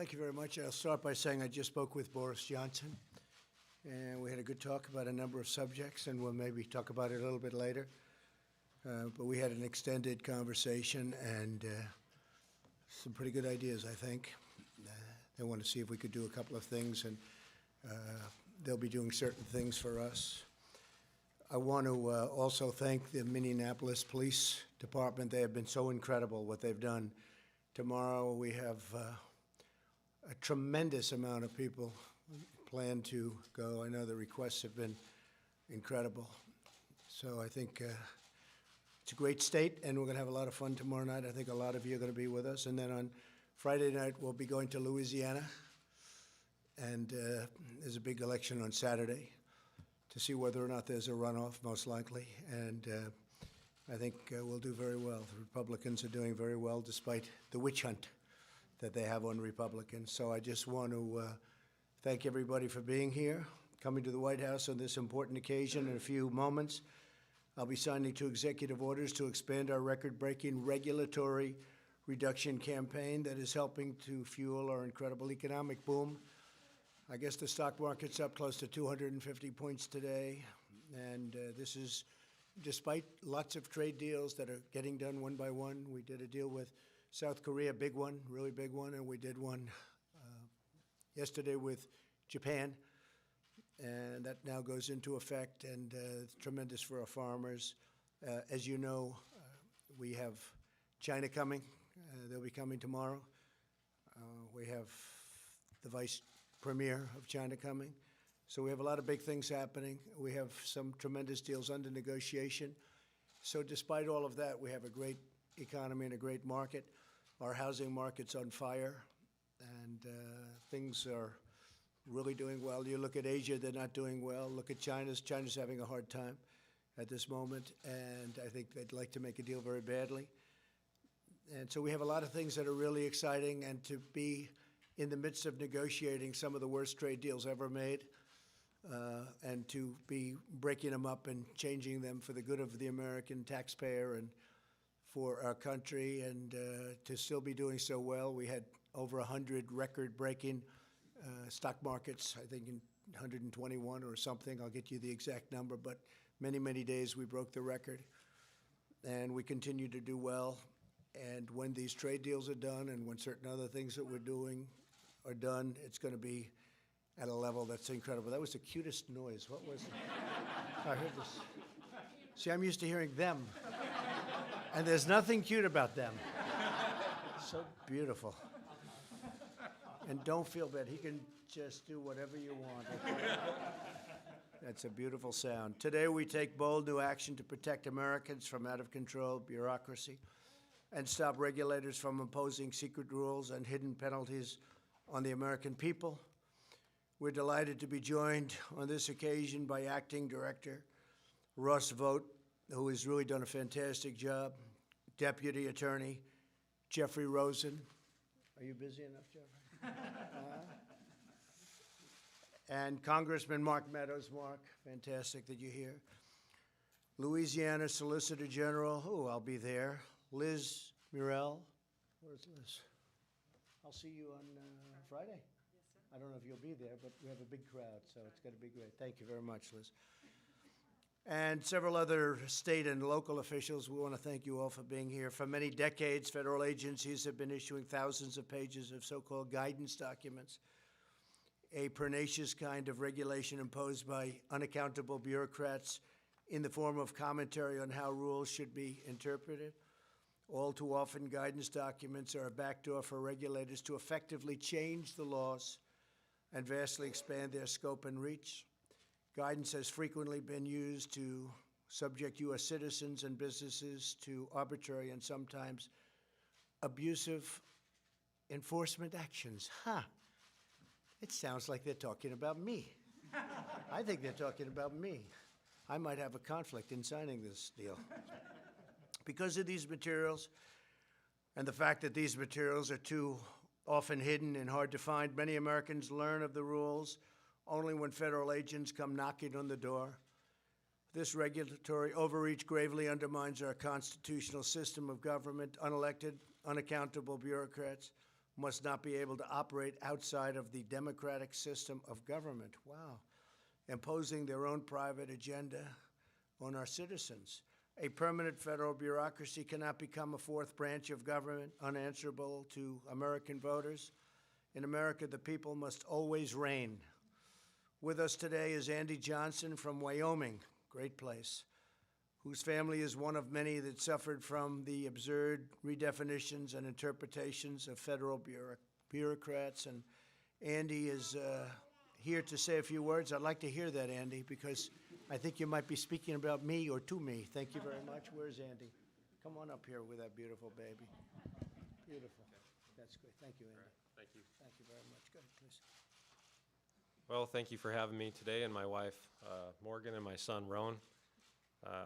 thank you very much. I'll start by saying I just spoke with Boris Johnson, and we had a good talk about a number of subjects, and we'll maybe talk about it a little bit later. But we had an extended conversation and some pretty good ideas, I think. They want to see if we could do a couple of things, and they'll be doing certain things for us. I want to also thank the Minneapolis Police Department. They have been so incredible what they've done. Tomorrow we have a tremendous amount of people plan to go. I know the requests have been incredible. So I think it's a great state, and we're going to have a lot of fun tomorrow night. I think a lot of you are going to be with us. And then on Friday night, we'll be going to Louisiana. And there's a big election on Saturday to see whether or not there's a runoff, most likely. And I think we'll do very well. The Republicans are doing very well despite the witch hunt that they have on Republicans. So I just want to thank everybody for being here, coming to the White House on this important occasion. In a few moments, I'll be signing 2 executive orders to expand our record-breaking regulatory reduction campaign that is helping to fuel our incredible economic boom. I guess the stock market's up close to 250 points today, and this is despite lots of trade deals that are getting done one by one. We did a deal with South Korea, big one, really big one, and we did one yesterday with Japan, and that now goes into effect, and it's tremendous for our farmers. As you know, we have China coming. They'll be coming tomorrow. We have the Vice Premier of China coming. So we have a lot of big things happening. We have some tremendous deals under negotiation. So despite all of that, we have a great economy and a great market. Our housing market's on fire, and things are really doing well. You look at Asia, they're not doing well. Look at China's having a hard time at this moment, and I think they'd like to make a deal very badly. And so we have a lot of things that are really exciting, and to be in the midst of negotiating some of the worst trade deals ever made, and to be breaking them up and changing them for the good of the American taxpayer and for our country, and to still be doing so well. We had over 100 record-breaking stock markets, I think in 121 or something. I'll get you the exact number, but many, many days we broke the record, and we continue to do well. And when these trade deals are done and when certain other things that we're doing are done, it's going to be at a level that's incredible. That was the cutest noise. What was it? I heard this. See, I'm used to hearing them. And there's nothing cute about them. So beautiful. And don't feel bad. He can just do whatever you want. Okay? That's a beautiful sound. Today we take bold new action to protect Americans from out-of-control bureaucracy and stop regulators from imposing secret rules and hidden penalties on the American people. We're delighted to be joined on this occasion by Acting Director Ross Vogt, who has really done a fantastic job, Deputy Attorney Jeffrey Rosen. Are you busy enough, Jeffrey? And Congressman Mark Meadows. Mark, fantastic that you're here. Louisiana Solicitor General, I'll be there. Liz Murrell. Where's Liz? I'll see you on Friday. Yes, sir. I don't know if you'll be there, but we have a big crowd, so it's going to be great. Thank you very much, Liz. And several other state and local officials, we want to thank you all for being here. For many decades, federal agencies have been issuing thousands of pages of so-called guidance documents, a pernicious kind of regulation imposed by unaccountable bureaucrats in the form of commentary on how rules should be interpreted. All too often, guidance documents are a backdoor for regulators to effectively change the laws and vastly expand their scope and reach. Guidance has frequently been used to subject U.S. citizens and businesses to arbitrary and sometimes abusive enforcement actions. It sounds like they're talking about me. I think they're talking about me. I might have a conflict in signing this deal. Because of these materials and the fact that these materials are too often hidden and hard to find, many Americans learn of the rules only when federal agents come knocking on the door. This regulatory overreach gravely undermines our constitutional system of government. Unelected, unaccountable bureaucrats must not be able to operate outside of the democratic system of government. Wow. Imposing their own private agenda on our citizens. A permanent federal bureaucracy cannot become a fourth branch of government, unanswerable to American voters. In America, the people must always reign. With us today is Andy Johnson from Wyoming, great place, whose family is one of many that suffered from the absurd redefinitions and interpretations of federal bureaucrats. And Andy is here to say a few words. I'd like to hear that, Andy, because I think you might be speaking about me or to me. Thank you very much. Where's Andy? Come on up here with that beautiful baby. Beautiful. That's great. Thank you, Andy. Thank you. Thank you very much. Go ahead, please. Well, thank you for having me today, and my wife, Morgan, and my son, Roan.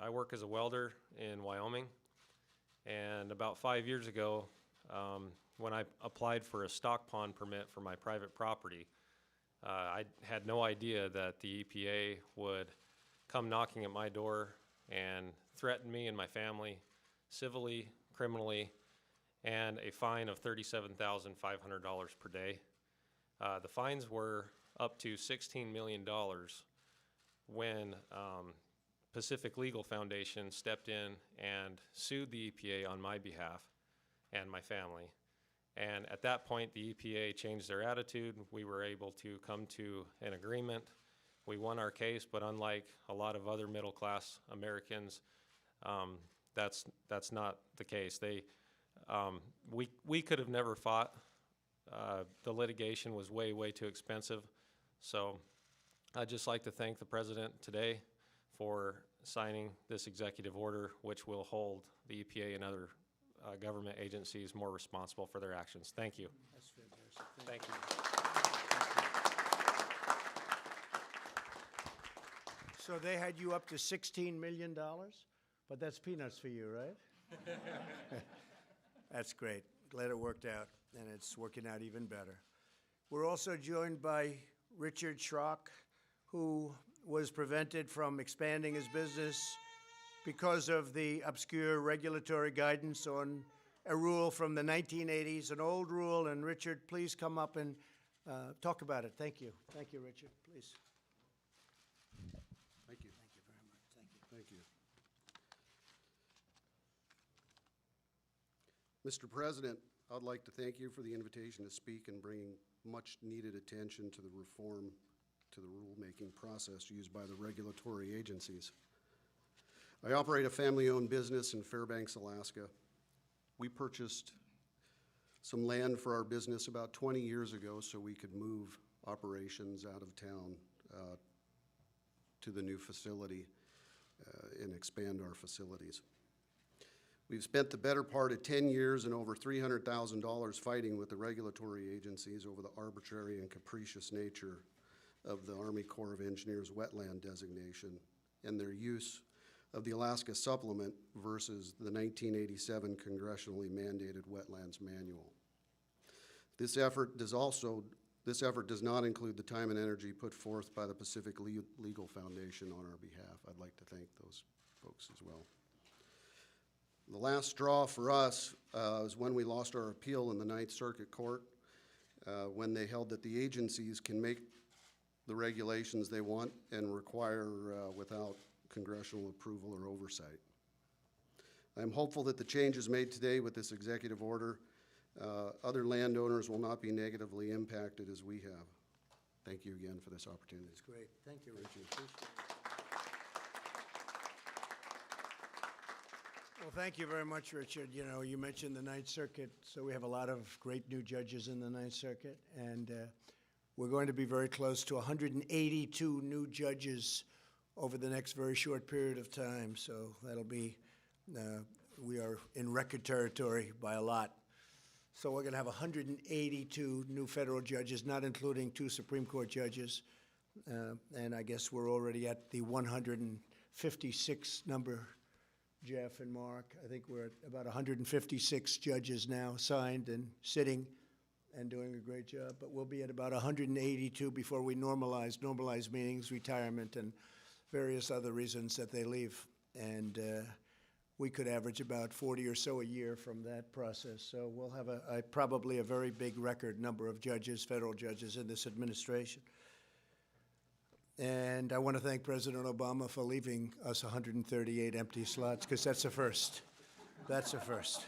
I work as a welder in Wyoming, and about 5 years ago, when I applied for a stock pond permit for my private property, I had no idea that the EPA would come knocking at my door and threaten me and my family civilly, criminally, and a fine of $37,500 per day. The fines were up to $16 million when Pacific Legal Foundation stepped in and sued the EPA on my behalf and my family. And at that point, the EPA changed their attitude. We were able to come to an agreement. We won our case, but unlike a lot of other middle-class Americans, that's not the case. We could have never fought. The litigation was way, way too expensive. So I'd just like to thank the President today for signing this executive order, which will hold the EPA and other government agencies more responsible for their actions. Thank you. That's fantastic. Thank you. So they had you up to $16 million, but that's peanuts for you, right? That's great. Glad it worked out, and it's working out even better. We're also joined by Richard Schrock, who was prevented from expanding his business because of the obscure regulatory guidance on a rule from the 1980s, an old rule. And Richard, please come up and talk about it. Thank you. Thank you, Richard. Please. Thank you. Thank you very much. Thank you. Thank you. Mr. President, I'd like to thank you for the invitation to speak and bringing much-needed attention to the reform to the rulemaking process used by the regulatory agencies. I operate a family-owned business in Fairbanks, Alaska. We purchased some land for our business about 20 years ago so we could move operations out of town to the new facility and expand our facilities. We've spent the better part of 10 years and over $300,000 fighting with the regulatory agencies over the arbitrary and capricious nature of the Army Corps of Engineers wetland designation and their use of the Alaska Supplement versus the 1987 congressionally mandated Wetlands Manual. This effort does not include the time and energy put forth by the Pacific Legal Foundation on our behalf. I'd like to thank those folks as well. The last straw for us is when we lost our appeal in the Ninth Circuit Court, when they held that the agencies can make the regulations they want and require without congressional approval or oversight. I'm hopeful that the changes made today with this executive order, other landowners will not be negatively impacted as we have. Thank you again for this opportunity. That's great. Thank you, Richard. Appreciate it. Well, thank you very much, Richard. You know, you mentioned the Ninth Circuit, so we have a lot of great new judges in the Ninth Circuit, and we're going to be very close to 182 new judges over the next very short period of time. So that'll be, we are in record territory by a lot. So we're going to have 182 new federal judges, not including 2 Supreme Court judges. And I guess we're already at the 156 number, Jeff and Mark. I think we're at about 156 judges now signed and sitting and doing a great job. But we'll be at about 182 before we normalize meetings, retirement, and various other reasons that they leave. And we could average about 40 or so a year from that process. So we'll have probably a very big record number of judges, federal judges in this administration. And I want to thank President Obama for leaving us 138 empty slots, because that's a first. That's a first.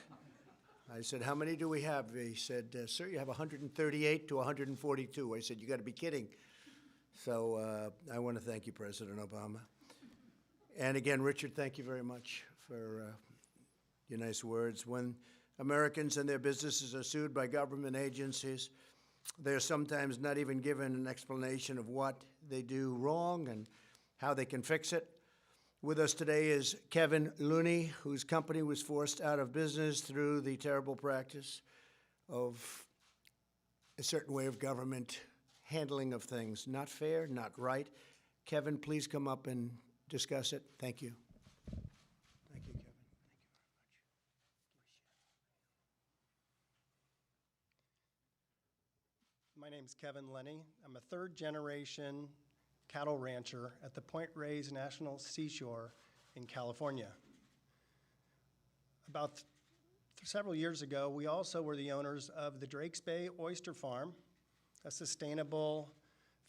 I said, how many do we have? He said, sir, you have 138 to 142. I said, you got to be kidding. So I want to thank you, President Obama. And again, Richard, thank you very much for your nice words. When Americans and their businesses are sued by government agencies, they're sometimes not even given an explanation of what they do wrong and how they can fix it. With us today is Kevin Looney, whose company was forced out of business through the terrible practice of a certain way of government handling of things. Not fair, not right. Kevin, please come up and discuss it. Thank you. Thank you, Kevin. Thank you very much. My name's Kevin Lenny. I'm a third-generation cattle rancher at the Point Reyes National Seashore in California. About several years ago, we also were the owners of the Drakes Bay Oyster Farm, a sustainable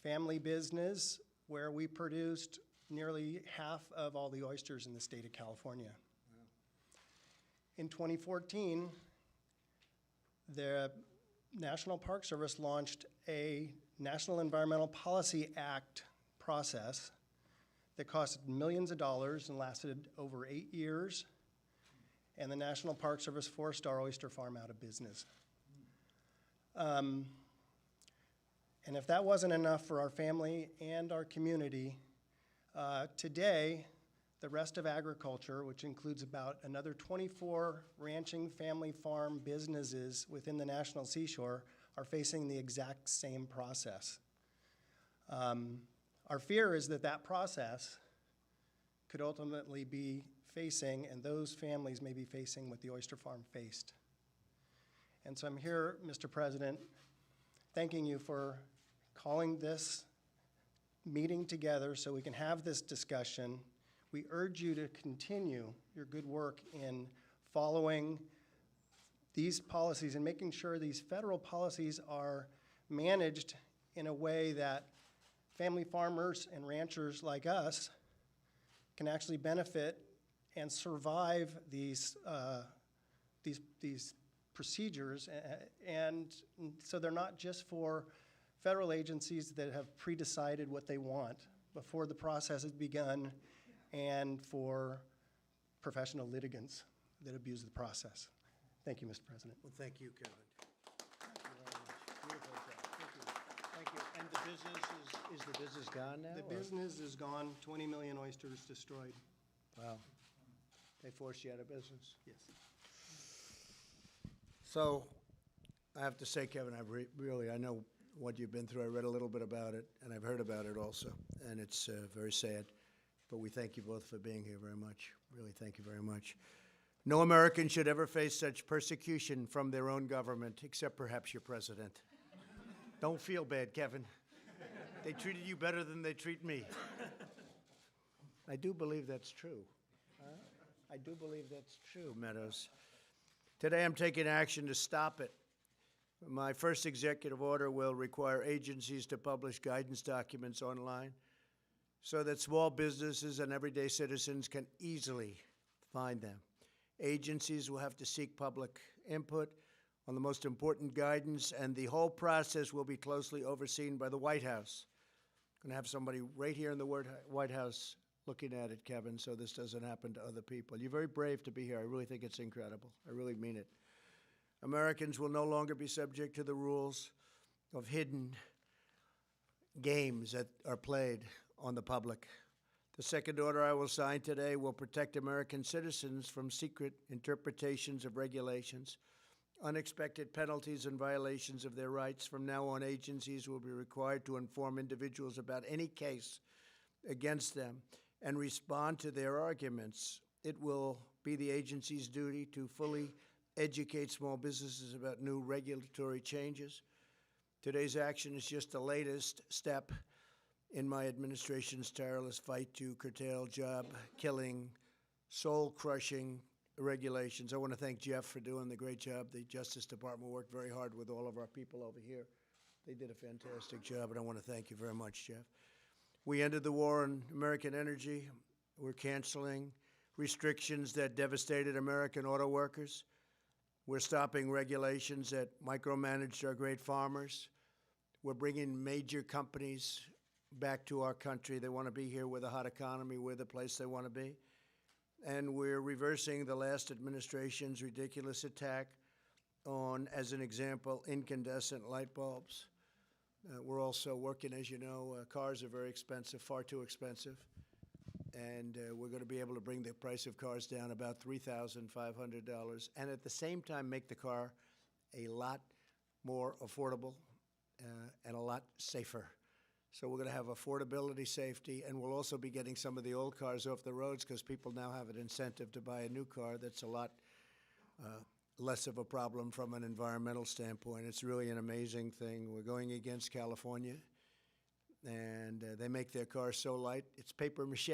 family business where we produced nearly half of all the oysters in the state of California. Wow. In 2014, the National Park Service launched a National Environmental Policy Act process that cost millions of dollars and lasted over 8 years, and the National Park Service forced our oyster farm out of business. And if that wasn't enough for our family and our community, today, the rest of agriculture, which includes about another 24 ranching family farm businesses within the National Seashore, are facing the exact same process. Our fear is that that process could ultimately be facing, and those families may be facing, what the oyster farm faced. And so I'm here, Mr. President, thanking you for calling this meeting together so we can have this discussion. We urge you to continue your good work in following these policies and making sure these federal policies are managed in a way that family farmers and ranchers like us can actually benefit and survive these procedures, and so they're not just for federal agencies that have pre-decided what they want before the process has begun, and for professional litigants that abuse the process. Thank you, Mr. President. Well, thank you, Kevin. Thank you very much. Beautiful job. Thank you. Thank you. And the business, is the business gone now? The or- business is gone, 20 million oysters destroyed. Wow. They forced you out of business. Yes. So, I have to say, Kevin, I know what you've been through. I read a little bit about it, and I've heard about it also, and it's very sad. But we thank you both for being here very much. Really, thank you very much. No American should ever face such persecution from their own government, except perhaps your president. Don't feel bad, Kevin. They treated you better than they treat me. I do believe that's true. I do believe that's true, Meadows. Today I'm taking action to stop it. My first executive order will require agencies to publish guidance documents online so that small businesses and everyday citizens can easily find them. Agencies will have to seek public input on the most important guidance, and the whole process will be closely overseen by the White House. I'm going to have somebody right here in the White House looking at it, Kevin, so this doesn't happen to other people. You're very brave to be here. I really think it's incredible. I really mean it. Americans will no longer be subject to the rules of hidden games that are played on the public. The second order I will sign today will protect American citizens from secret interpretations of regulations, unexpected penalties and violations of their rights. From now on, agencies will be required to inform individuals about any case against them and respond to their arguments. It will be the agency's duty to fully educate small businesses about new regulatory changes. Today's action is just the latest step in my administration's tireless fight to curtail job-killing, soul-crushing regulations. I want to thank Jeff for doing the great job. The Justice Department worked very hard with all of our people over here. They did a fantastic job, and I want to thank you very much, Jeff. We ended the war on American energy. We're canceling restrictions that devastated American auto workers. We're stopping regulations that micromanaged our great farmers. We're bringing major companies back to our country. They want to be here with a hot economy. We're the place they want to be. And we're reversing the last administration's ridiculous attack on, as an example, incandescent light bulbs. We're also working, as you know, cars are very expensive, far too expensive. And we're going to be able to bring the price of cars down about $3,500, and at the same time make the car a lot more affordable and a lot safer. So we're going to have affordability, safety, and we'll also be getting some of the old cars off the roads because people now have an incentive to buy a new car that's a lot less of a problem from an environmental standpoint. It's really an amazing thing. We're going against California, and they make their cars so light, it's paper mache,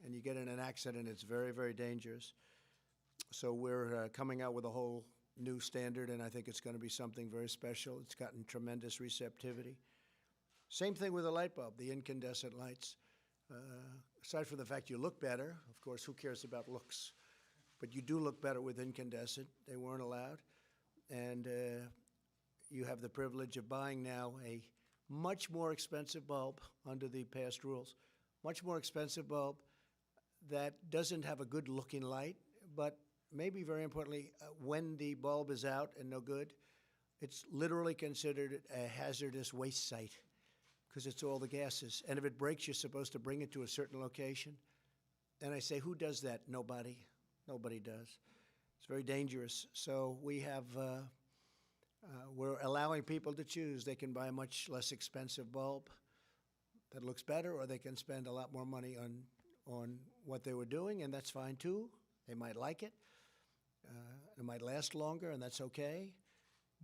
and you get in an accident, it's very, very dangerous. So we're coming out with a whole new standard, and I think it's going to be something very special. It's gotten tremendous receptivity. Same thing with the light bulb, the incandescent lights. Aside from the fact you look better, of course, who cares about looks? But you do look better with incandescent. They weren't allowed. And you have the privilege of buying now a much more expensive bulb under the past rules, much more expensive bulb that doesn't have a good looking light, but maybe very importantly, when the bulb is out and no good, it's literally considered a hazardous waste site because it's all the gases. And if it breaks, you're supposed to bring it to a certain location. And I say, who does that? Nobody. Nobody does. It's very dangerous. So we have, we're allowing people to choose. They can buy a much less expensive bulb that looks better, or they can spend a lot more money on what they were doing, and that's fine too. They might like it. It might last longer, and that's okay.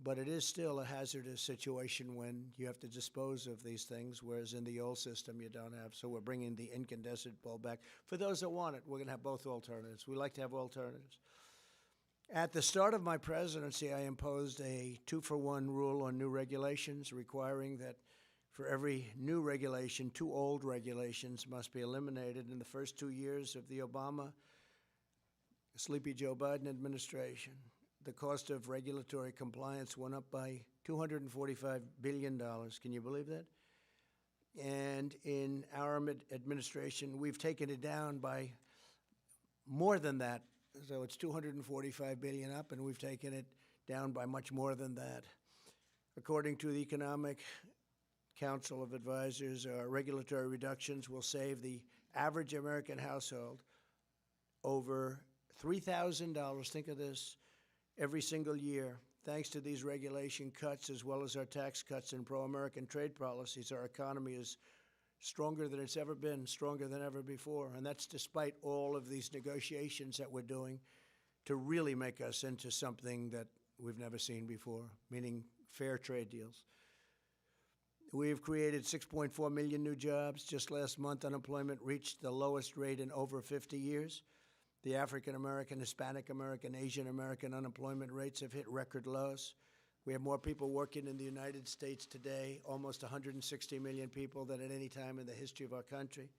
But it is still a hazardous situation when you have to dispose of these things, whereas in the old system you don't have. So we're bringing the incandescent bulb back. For those that want it, we're going to have both alternatives. We like to have alternatives. At the start of my presidency, I imposed a 2-for-1 rule on new regulations, requiring that for every new regulation, 2 old regulations must be eliminated. In the first 2 years of the Obama, Sleepy Joe Biden administration, the cost of regulatory compliance went up by $245 billion. Can you believe that? And in our administration, we've taken it down by more than that. So it's $245 billion up, and we've taken it down by much more than that. According to the Economic Council of Advisors, regulatory reductions will save the average American household over $3,000, think of this, every single year. Thanks to these regulation cuts, as well as our tax cuts and pro-American trade policies, our economy is stronger than it's ever been, stronger than ever before. And that's despite all of these negotiations that we're doing to really make us into something that we've never seen before, meaning fair trade deals. We've created 6.4 million new jobs. Just last month, unemployment reached the lowest rate in over 50 years. The African American, Hispanic American, Asian American unemployment rates have hit record lows. We have more people working in the United States today, almost 160 million people, than at any time in the history of our country.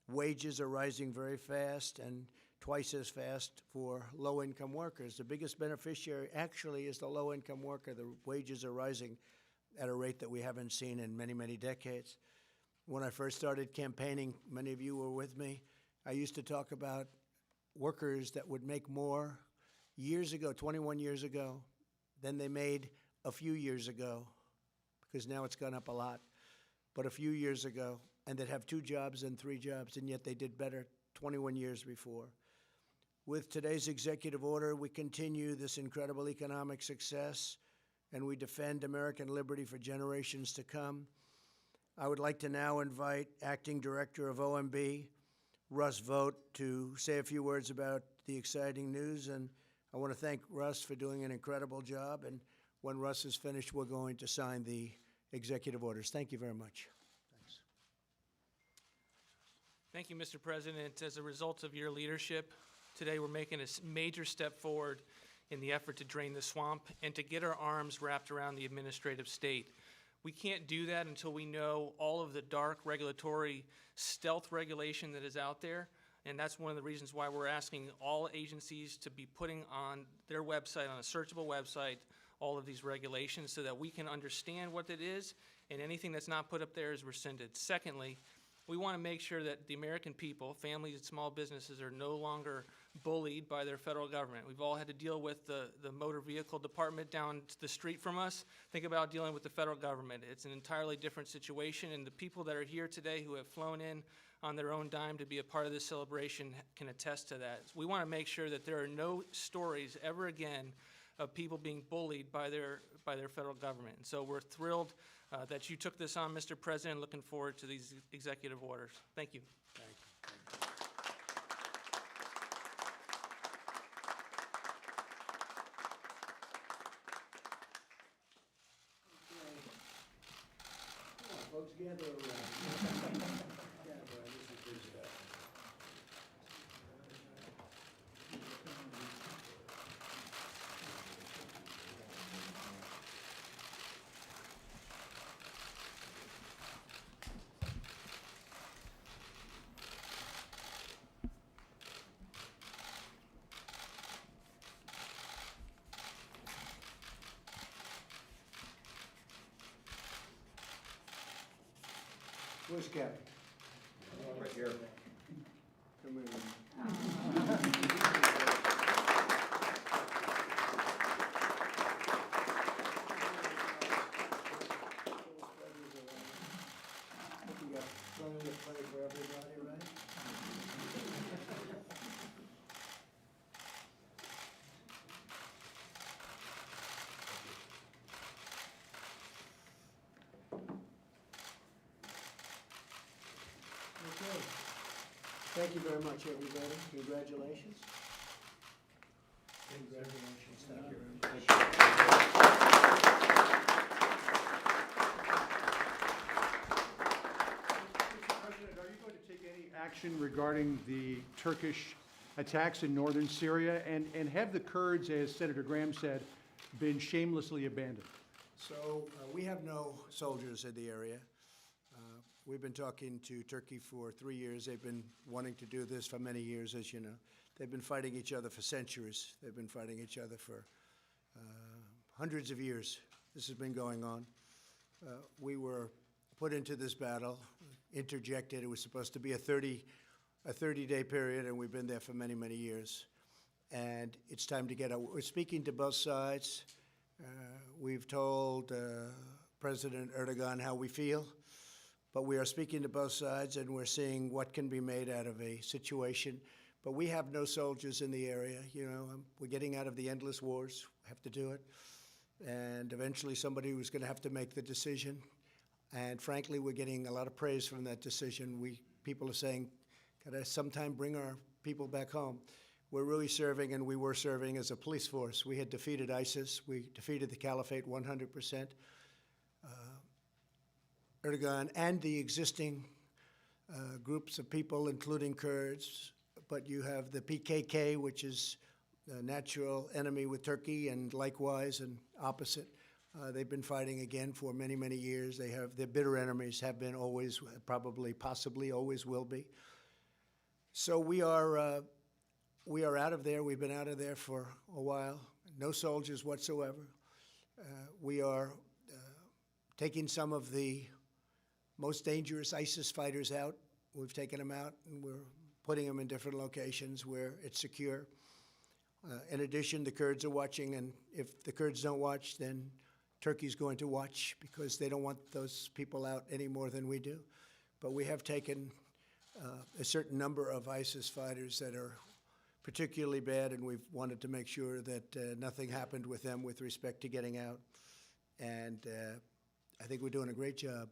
Wages are rising very fast, and twice as fast for low-income workers. The biggest beneficiary actually is the low-income worker. The wages are rising at a rate that we haven't seen in many, many decades. When I first started campaigning, many of you were with me, I used to talk about workers that would make more years ago, 21 years ago, than they made a few years ago, because now it's gone up a lot, but a few years ago, and that have 2 jobs and 3 jobs, and yet they did better 21 years before. With today's executive order, we continue this incredible economic success, and we defend American liberty for generations to come. I would like to now invite Acting Director of OMB, Russ Vogt, to say a few words about the exciting news. And I want to thank Russ for doing an incredible job. And when Russ is finished, we're going to sign the executive orders. Thank you very much. Thanks. Thank you, Mr. President. As a result of your leadership, Today, we're making a major step forward in the effort to drain the swamp and to get our arms wrapped around the administrative state. We can't do that until we know all of the dark regulatory stealth regulation that is out there. And that's one of the reasons why we're asking all agencies to be putting on their website, on a searchable website, all of these regulations so that we can understand what it is, and anything that's not put up there is rescinded. Secondly, we want to make sure that the American people, families and small businesses, are no longer bullied by their federal government. We've all had to deal with the motor vehicle department down the street from us. Think about dealing with the federal government. It's an entirely different situation, and the people that are here today who have flown in on their own dime to be a part of this celebration can attest to that. We want to make sure that there are no stories ever again of people being bullied by their federal government. And so we're thrilled that you took this on, Mr. President. Looking forward to these executive orders. Thank you. Come on, folks, gather around. Gather around. This is good stuff. Where's Captain? Right here. Come in. You got plenty to play for everybody, right? Okay. Thank you very much, everybody. Congratulations. Congratulations. Thank you very much. Mr. President, are you going to take any action regarding the Turkish attacks in northern Syria? And have the Kurds, as Senator Graham said, been shamelessly abandoned? So we have no soldiers in the area. We've been talking to Turkey for 3 years. They've been wanting to do this for many years, as you know. They've been fighting each other for centuries. They've been fighting each other for hundreds of years. This has been going on. We were put into this battle, interjected. It was supposed to be a 30-day period, and we've been there for many, many years. And it's time to get out. We're speaking to both sides. We've told President Erdogan how we feel, but we are speaking to both sides, and we're seeing what can be made out of a situation. But we have no soldiers in the area. You know, we're getting out of the endless wars. We have to do it. And eventually somebody was going to have to make the decision. And frankly, we're getting a lot of praise from that decision. People are saying, gotta sometime bring our people back home. We're really serving, and we were serving as a police force. We had defeated ISIS. We defeated the Caliphate 100%. Erdogan and the existing groups of people, including Kurds, but you have the PKK, which is a natural enemy with Turkey, and likewise and opposite. They've been fighting again for many, many years. Their bitter enemies have been always, probably, possibly, always will be. So we are out of there. We've been out of there for a while. No soldiers whatsoever. We are taking some of the most dangerous ISIS fighters out. We've taken them out, and we're putting them in different locations where it's secure. In addition, the Kurds are watching, and if the Kurds don't watch, then Turkey's going to watch, because they don't want those people out any more than we do. But we have taken a certain number of ISIS fighters that are particularly bad, and we've wanted to make sure that nothing happened with them with respect to getting out. And I think we're doing a great job.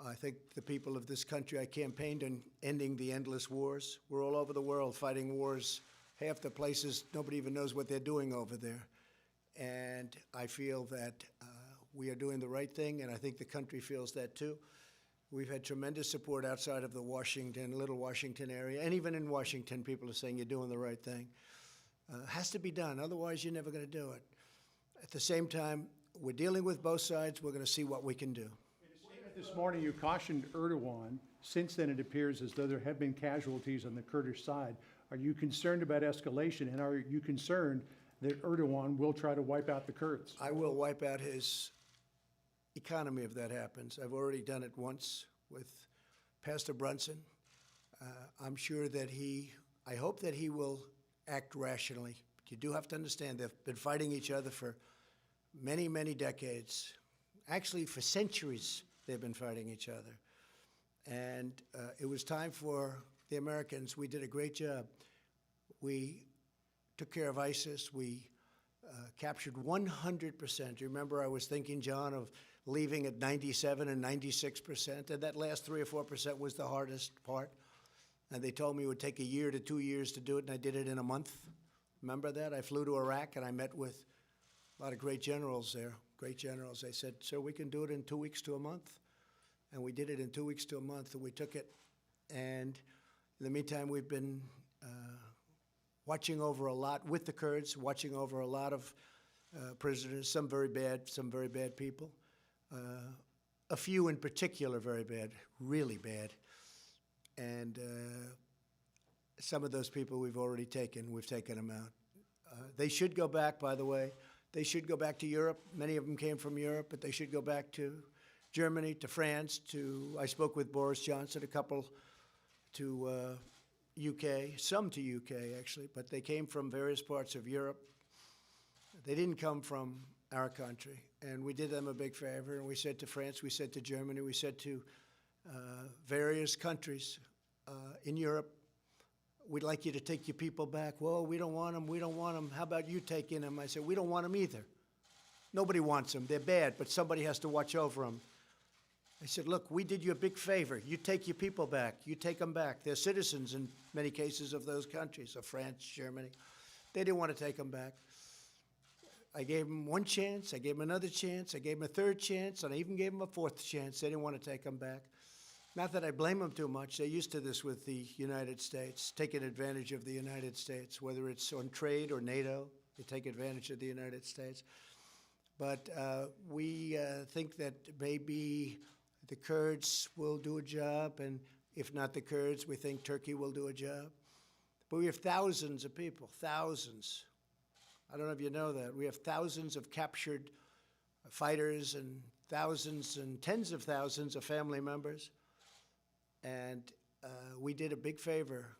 I think the people of this country, I campaigned on ending the endless wars. We're all over the world fighting wars. Half the places, nobody even knows what they're doing over there. And I feel that we are doing the right thing, and I think the country feels that too. We've had tremendous support outside of the Little Washington area, and even in Washington, people are saying you're doing the right thing. Has to be done, otherwise you're never going to do it. At the same time, we're dealing with both sides. We're going to see what we can do. This morning, you cautioned Erdogan. Since then, it appears as though there have been casualties on the Kurdish side. Are you concerned about escalation, and are you concerned that Erdogan will try to wipe out the Kurds? I will wipe out his economy if that happens. I've already done it once with Pastor Brunson. I'm sure that I hope that he will act rationally. But you do have to understand they've been fighting each other for many, many decades. Actually, for centuries, they've been fighting each other. And it was time for the Americans. We did a great job. We took care of ISIS. We captured 100%. You remember I was thinking, John, of leaving at 97 and 96%, and that last 3 or 4% was the hardest part. And they told me it would take 1 year to 2 years to do it, and I did it in a month. Remember that? I flew to Iraq, and I met with a lot of great generals there, great generals. They said, sir, we can do it in 2 weeks to a month. And we did it in 2 weeks to a month, and we took it. And in the meantime, we've been watching over a lot with the Kurds, watching over a lot of prisoners, some very bad people. A few in particular very bad, really bad. And some of those people we've already taken. We've taken them out. They should go back, by the way. They should go back to Europe. Many of them came from Europe, but they should go back to Germany, to France, I spoke with Boris Johnson, a couple to UK, some to UK actually, but they came from various parts of Europe. They didn't come from our country, and we did them a big favor, and we said to France, we said to Germany, we said to various countries in Europe, we'd like you to take your people back. Well, we don't want them, How about you taking them? I said, we don't want them either. Nobody wants them. They're bad, but somebody has to watch over them. I said, look, we did you a big favor. You take your people back. You take them back. They're citizens in many cases of those countries, of France, Germany. They didn't want to take them back. I gave them one chance. I gave them another chance. I gave them a third chance, and I even gave them a fourth chance. They didn't want to take them back. Not that I blame them too much. They're used to this with the United States, taking advantage of the United States, whether it's on trade or NATO. They take advantage of the United States. But we think that maybe the Kurds will do a job, and if not the Kurds, we think Turkey will do a job. But we have thousands of people, thousands. I don't know if you know that. We have thousands of captured fighters and thousands and tens of thousands of family members. And we did a big favor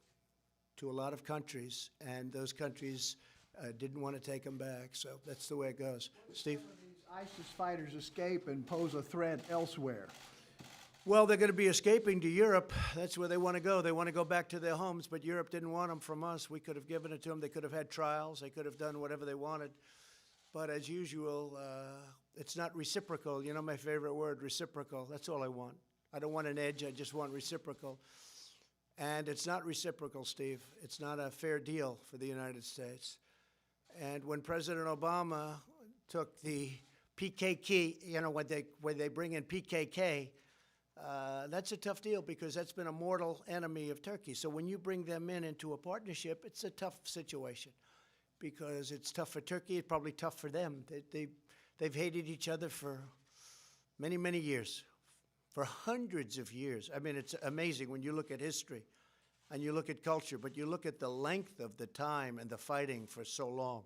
to a lot of countries, and those countries didn't want to take them back. So that's the way it goes. Steve? These ISIS fighters escape and pose a threat elsewhere. Well, they're going to be escaping to Europe. That's where they want to go. They want to go back to their homes, but Europe didn't want them from us. We could have given it to them. They could have had trials. They could have done whatever they wanted. But as usual, it's not reciprocal. You know my favorite word, reciprocal. That's all I want. I don't want an edge. I just want reciprocal. And it's not reciprocal, Steve. It's not a fair deal for the United States. And when President Obama took the PKK, you know, when they bring in PKK, that's a tough deal because that's been a mortal enemy of Turkey. So when you bring them into a partnership, it's a tough situation because it's tough for Turkey. It's probably tough for them. They've hated each other for many, many years, for hundreds of years. I mean, it's amazing when you look at history and you look at culture, but you look at the length of the time and the fighting for so long.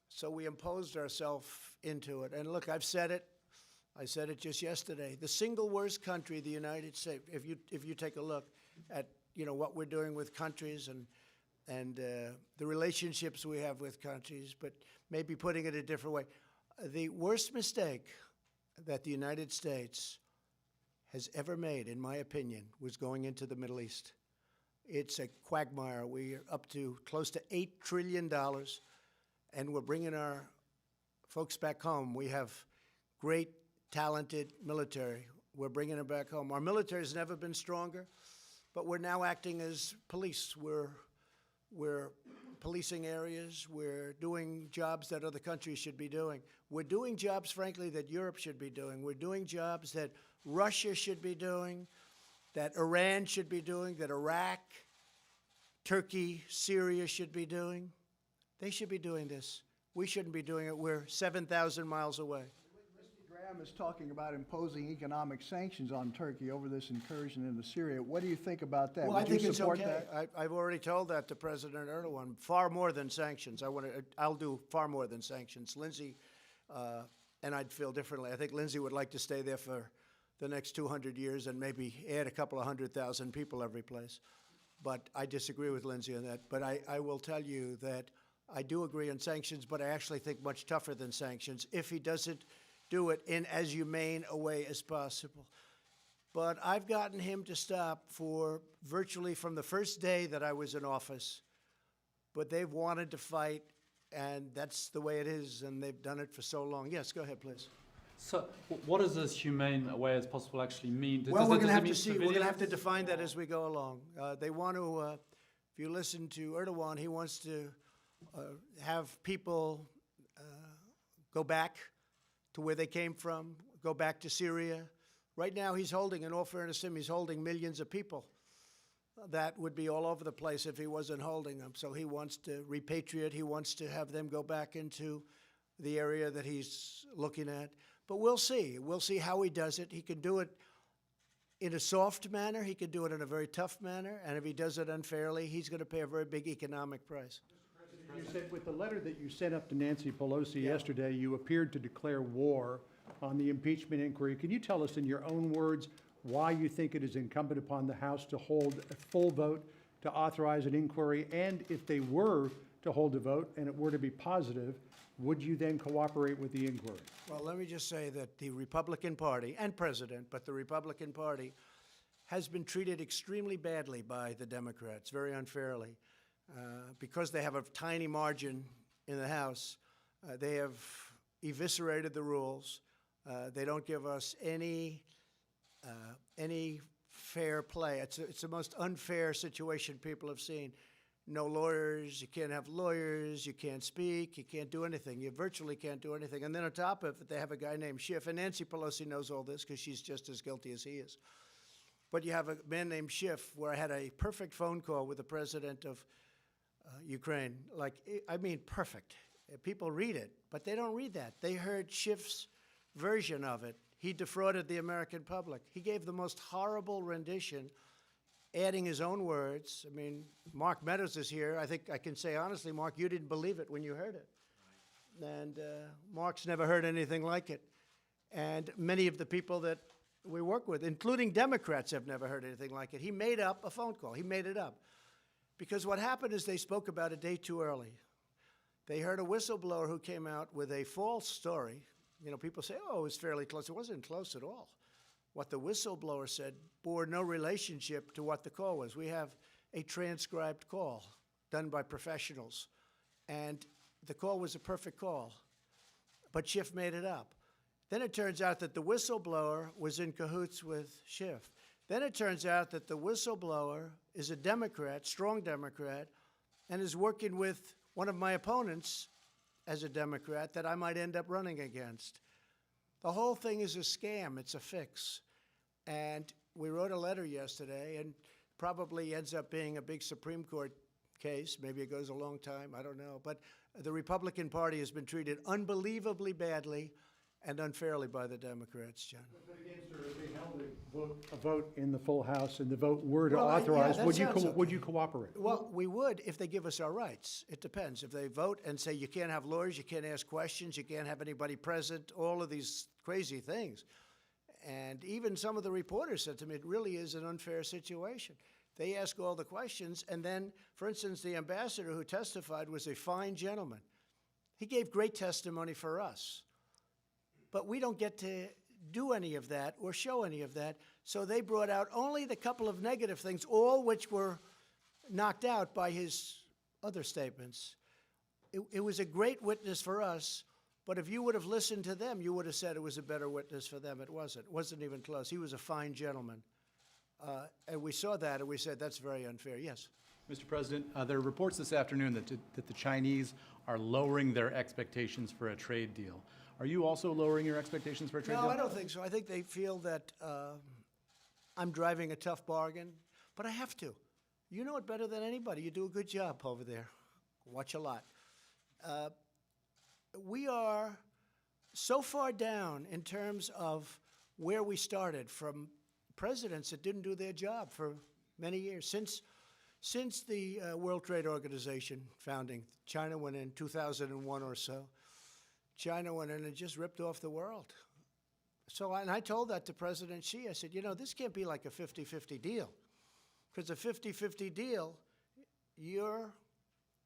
So we imposed ourselves into it. And look, I've said it. I said it just yesterday. The single worst country, the United States, if you take a look at, you know, what we're doing with countries and the relationships we have with countries, but maybe putting it a different way. The worst mistake that the United States has ever made, in my opinion, was going into the Middle East. It's a quagmire. We're up to close to $8 trillion, and we're bringing our folks back home. We have great, talented military. We're bringing them back home. Our military has never been stronger, but we're now acting as police. We're We're policing areas. We're doing jobs that other countries should be doing. We're doing jobs, frankly, that Europe should be doing. We're doing jobs that Russia should be doing, that Iran should be doing, that Iraq, Turkey, Syria should be doing. They should be doing this. We shouldn't be doing it. We're 7,000 miles away. Mr. Graham is talking about imposing economic sanctions on Turkey over this incursion into Syria. What do you think about that? Well, I Would you think it's support okay. that? I've already told that to President Erdogan. Far more than sanctions. I'll do far more than sanctions. Lindsay, and I'd feel differently. I think Lindsay would like to stay there for the next 200 years and maybe add a couple of 100,000 people every place. But I disagree with Lindsay on that. But I will tell you that I do agree on sanctions, but I actually think much tougher than sanctions if he doesn't do it in as humane a way as possible. But I've gotten him to stop for virtually from the first day that I was in office. But they've wanted to fight, and that's the way it is, and they've done it for so long. Yes, go ahead, please. So, what does this humane way as possible actually mean? Well, we're going to does it have mean to see. We're going to have to civilians? define that as we go along. They want to, if you listen to Erdogan, he wants to have people go back to where they came from, go back to Syria. Right now, he's holding, in all fairness to him, he's holding millions of people. That would be all over the place if he wasn't holding them. So he wants to repatriate. He wants to have them go back into the area that he's looking at. But we'll see. We'll see how he does it. He can do it in a soft manner. He can do it in a very tough manner. And if he does it unfairly, he's going to pay a very big economic price. You said with the letter that you sent up to Nancy Pelosi yesterday, you appeared to declare war on the impeachment inquiry. Can you tell us in your own words why you think it is incumbent upon the House to hold a full vote to authorize an inquiry? And if they were to hold a vote and it were to be positive, would you then cooperate with the inquiry? Well, let me just say that the Republican Party and President, but the Republican Party has been treated extremely badly by the Democrats, very unfairly. Because they have a tiny margin in the House, they have eviscerated the rules. They don't give us any fair play. It's the most unfair situation people have seen. No lawyers, you can't have lawyers, you can't speak, you can't do anything. You virtually can't do anything. And then on top of it, they have a guy named Schiff, and Nancy Pelosi knows all this because she's just as guilty as he is. But you have a man named Schiff, where I had a perfect phone call with the president of Ukraine. Like, I mean, perfect. People read it, but they don't read that. They heard Schiff's version of it. He defrauded the American public. He gave the most horrible rendition, adding his own words. I mean, Mark Meadows is here. I think I can say honestly, Mark, you didn't believe it when you heard it. And Mark's never heard anything like it. And many of the people that we work with, including Democrats, have never heard anything like it. He made up a phone call. He made it up. Because what happened is they spoke about a day too early. They heard a whistleblower who came out with a false story. You know, people say, oh, it was fairly close. It wasn't close at all. What the whistleblower said bore no relationship to what the call was. We have a transcribed call done by professionals. And the call was a perfect call. But Schiff made it up. Then it turns out that the whistleblower was in cahoots with Schiff. Then it turns out that the whistleblower is a Democrat, strong Democrat, and is working with one of my opponents as a Democrat that I might end up running against. The whole thing is a scam. It's a fix. And we wrote a letter yesterday, and probably ends up being a big Supreme Court case. Maybe it goes a long time. I don't know. But the Republican Party has been treated unbelievably badly and unfairly by the Democrats, John. But again, sir, if they held a vote in the full House and the vote were to Well, authorize, that would you sounds would okay. you cooperate? Well, we would if they give us our rights. It depends. If they vote and say you can't have lawyers, you can't ask questions, you can't have anybody present, all of these crazy things. And even some of the reporters said to me, it really is an unfair situation. They ask all the questions, and then, for instance, the ambassador who testified was a fine gentleman. He gave great testimony for us. But we don't get to do any of that or show any of that. So they brought out only the couple of negative things, all which were knocked out by his other statements. It was a great witness for us, but if you would have listened to them, you would have said it was a better witness for them. It wasn't. It wasn't even close. He was a fine gentleman. And we saw that, and we said, that's very unfair. Yes? Mr. President, there are reports this afternoon that the Chinese are lowering their expectations for a trade deal. Are you also lowering your expectations for a trade deal? No, I don't think so. I think they feel that I'm driving a tough bargain, but I have to. You know it better than anybody. You do a good job over there. Watch a lot. We are so far down in terms of where we started from presidents that didn't do their job for many years. Since the World Trade Organization founding, China went in 2001 or so. China went in and just ripped off the world. So, and I told that to President Xi. I said, you know, this can't be like a 50-50 deal. Because a 50-50 deal, you're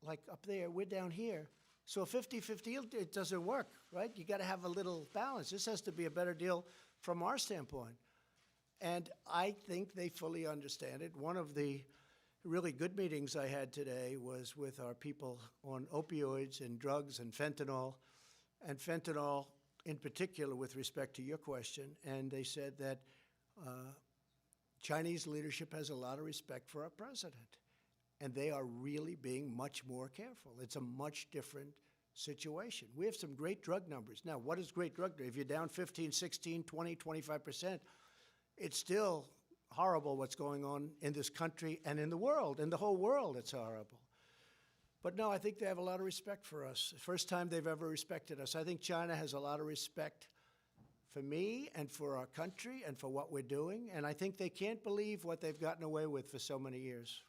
like up there, we're down here. So a 50-50 deal, it doesn't work, right? You got to have a little balance. This has to be a better deal from our standpoint. And I think they fully understand it. One of the really good meetings I had today was with our people on opioids and drugs and fentanyl in particular with respect to your question. And they said that Chinese leadership has a lot of respect for our president. And they are really being much more careful. It's a much different situation. We have some great drug numbers. Now, what is great drug? If you're down 15, 16, 20, 25%, it's still horrible what's going on in this country and in the world. In the whole world, it's horrible. But no, I think they have a lot of respect for us. First time they've ever respected us. I think China has a lot of respect for me and for our country and for what we're doing. And I think they can't believe what they've gotten away with for so many years.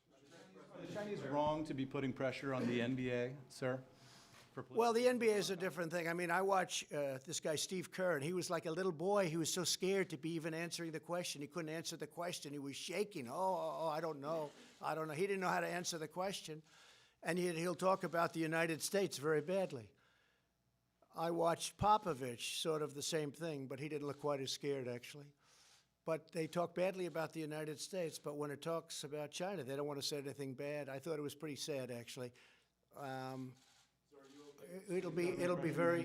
Are the Chinese wrong to be putting pressure on the NBA, sir? Well, the NBA is a different thing. I mean, I watch this guy, Steve Kerr, and he was like a little boy. He was so scared to be even answering the question. He couldn't answer the question. He was shaking. I don't know. I don't know. He didn't know how to answer the question. And he'll talk about the United States very badly. I watched Popovich, sort of the same thing, but he didn't look quite as scared, actually. But they talk badly about the United States, but when it talks about China, they don't want to say anything bad. I thought it was pretty sad, actually. It'll be very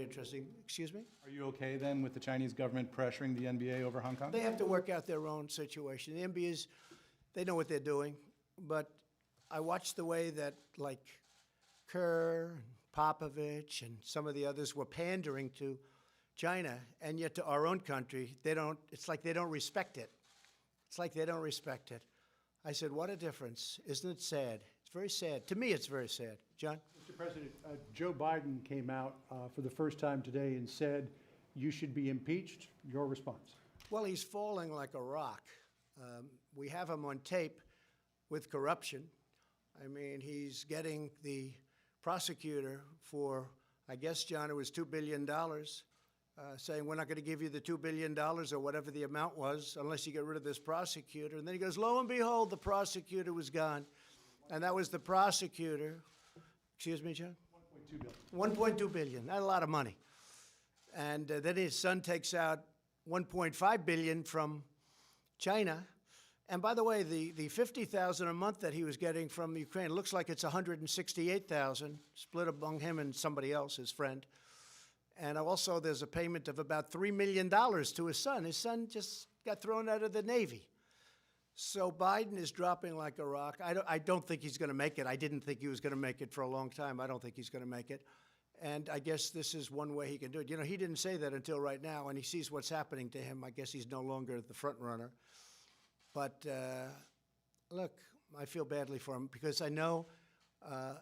interesting. Excuse me? Are you okay then with the Chinese government pressuring the NBA over Hong Kong? They have to work out their own situation. The NBA they know what they're doing, but I watched the way that like Kerr, and Popovich, and some of the others were pandering to China, and yet to our own country, it's like they don't respect it. It's like they don't respect it. I said, what a difference. Isn't it sad? It's very sad. To me, it's very sad. John? Mr. President, Joe Biden came out for the first time today and said you should be impeached. Your response? Well, he's falling like a rock. We have him on tape with corruption. I mean, he's getting the prosecutor for, I guess, John, it was $2 billion, saying we're not going to give you the $2 billion or whatever the amount was unless you get rid of this prosecutor. And then he goes, lo and behold, the prosecutor was gone. And that was the prosecutor. Excuse me, John? $1.2 billion. $1.2 billion. Not a lot of money. And then his son takes out $1.5 billion from China. And by the way, the $50,000 a month that he was getting from Ukraine looks like it's $168,000 split among him and somebody else, his friend. And also, there's a payment of about $3 million to his son. His son just got thrown out of the Navy. So Biden is dropping like a rock. I don't think he's going to make it. I didn't think he was going to make it for a long time. I don't think he's going to make it. And I guess this is one way he can do it. You know, he didn't say that until right now, and he sees what's happening to him. I guess he's no longer the front runner. But look, I feel badly for him because I know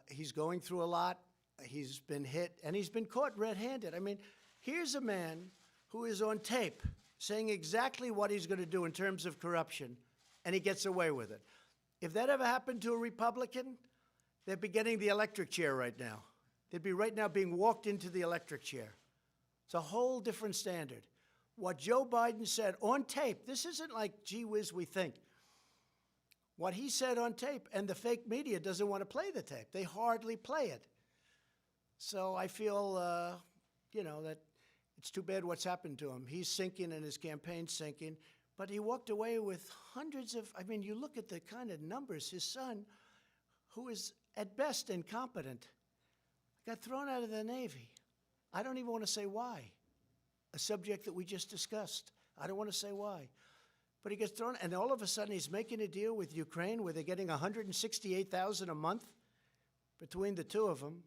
he's going through a lot. He's been hit, and he's been caught red-handed. I mean, here's a man who is on tape saying exactly what he's going to do in terms of corruption, and he gets away with it. If that ever happened to a Republican, they'd be getting the electric chair right now. They'd be right now being walked into the electric chair. It's a whole different standard. What Joe Biden said on tape, this isn't like, gee whiz, we think. What he said on tape, and the fake media doesn't want to play the tape. They hardly play it. So I feel, that it's too bad what's happened to him. He's sinking and his campaign's sinking. But he walked away with hundreds of, you look at the kind of numbers. His son, who is at best incompetent, got thrown out of the Navy. I don't even want to say why. A subject that we just discussed. I don't want to say why. but he gets thrown, and all of a sudden he's making a deal with Ukraine where they're getting $168,000 a month between the two of them.